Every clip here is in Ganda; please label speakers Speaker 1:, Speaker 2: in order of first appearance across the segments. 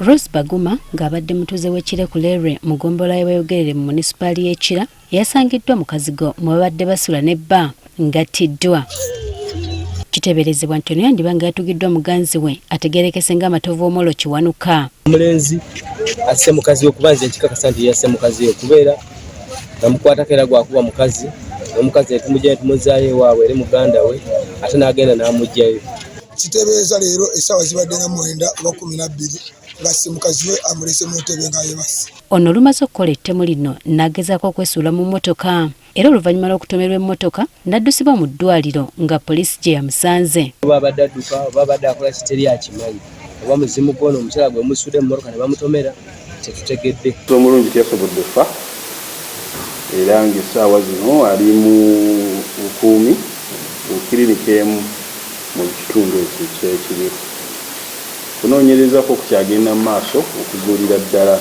Speaker 1: Rose Baguma ng'abadde mutuuze w'Ekire ku Lerwe mu ggombolola y'Abayogerere mu munisipaali y'Ekira yasangiddwa mu kazigo mwe babadde basula n'ebba ng'attiddwa. Kiteeberezebwa nti ono yandiba nga yatugiddwa muganzi we ategeerekese ng'amatovu omolo Kiwanuka.
Speaker 2: Omulenzi asse mukazi we kuba nze nkikakasa nti yasse mukazi we kubeera namukwatako era gwakuba mukazi n'omukazi netumugya netumuzaayo ewaabwe eri muganda we ate n'agenda n'amugjayo.
Speaker 3: Kiteebereza leero essaawa zibadde nga 9 oba 12 ngasse mukazi we amulese mu ntebe nga yeebase.
Speaker 1: Ono lumaze okukola ettemu lino n'agezaako okwesuula mu mmotoka era oluvannyuma lw'okutomerwa emmotoka n'addusibwa mu ddwaliro nga poliisi gye yamusanze.
Speaker 2: Oba abadde adduka oba abadde akola kiteri akimanyi oba muzimu gw'ono omukyala gwe musudde mu mmotoka ne bamutomera tetutegedde.
Speaker 4: Omulungi teyasobodde ffa era ng'essaawa zino ali mu bukuumi ku kiriniki emu mu kitundu ekiri. Kunoonyerezako kukyagenda mu maaso okuzuulira ddala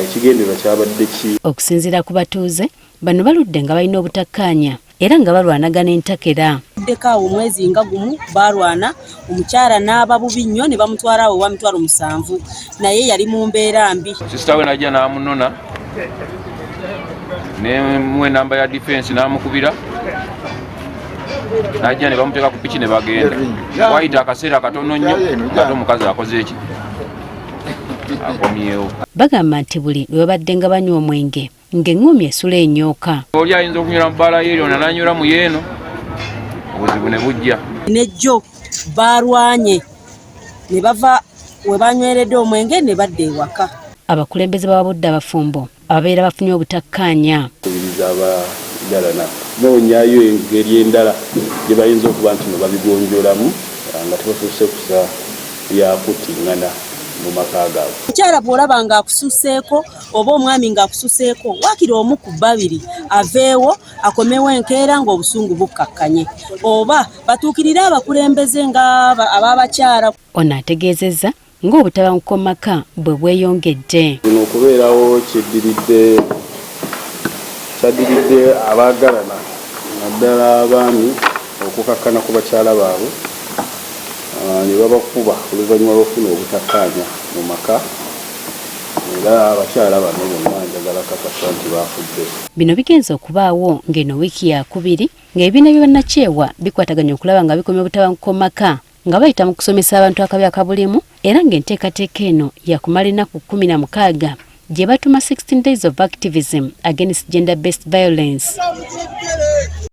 Speaker 4: ekigendererwa kyabadde ki.
Speaker 1: Okusinziira ku batuuze bano baludde nga balina obutakkaanya era nga balwanagana entakera.
Speaker 5: Awo omwezi nga gumu balwana omukyala n'aba bubi nnyo ne bamutwala awo wa mitwalo 7 naye yali mu mbeera mbi.
Speaker 6: Sisita we najja n'amunona nemuwa enamba ya defense n'amukubira najja ne bamuteeka ku piki ne bagenda. Wayita akaseera katono nnyo ate omukazi akoze eki akomyewo.
Speaker 1: Bagamba nti buli lwe babadde nga banywa omwenge ng'eŋŋumi esula enyooka.
Speaker 6: Oli ayinza okunywera mu bbaala y'eryo n'anywera mu yeeno obuzibu ne bujja.
Speaker 5: Nejjo balwanye ne bava we banyweredde omwenge ne badda ewaka.
Speaker 1: Abakulembeze b'ababudde abafumbo ababeera bafunye obutakkaanya.
Speaker 4: Kubiriza abagalana noonyaayo engeri endala gye bayinza okuba nti no babigonjolamu nga tebafuuse kusa yakuttiŋŋana mu maka gaabwe.
Speaker 5: Omukyala bw'olaba ng'akususeeko oba omwami ng'akususeeko waakiri omu ku babiri aveewo akomewo enkeera ng'obusungu bukkakkanye oba batuukirire abakulembeze ng'ab'abakyala.
Speaker 1: Ono ategeezezza ng'obutabanguko mu maka bwe bweyongedde.
Speaker 4: Kino okubeerawo kyaddiridde abaagalana naddala abaami okukakkana ku bakyala baabwe ne babakuba oluvannyuma lw'okufuna obutakkaanya mu maka era abakyala bano bonna njagala kakasa nti baafudde.
Speaker 1: Bino bigenze okubaawo ng'eno wiiki yakubiri ng'ebibiina bya bannakyewa bikwataganya okulaba nga bikomya obutabanguko mu maka nga bayita mu kusomesa abantu akabi akabulimu era ng'enteekateeka eno yakumala ennaku 16 gye batuma 16 days of activism against gender-based violence.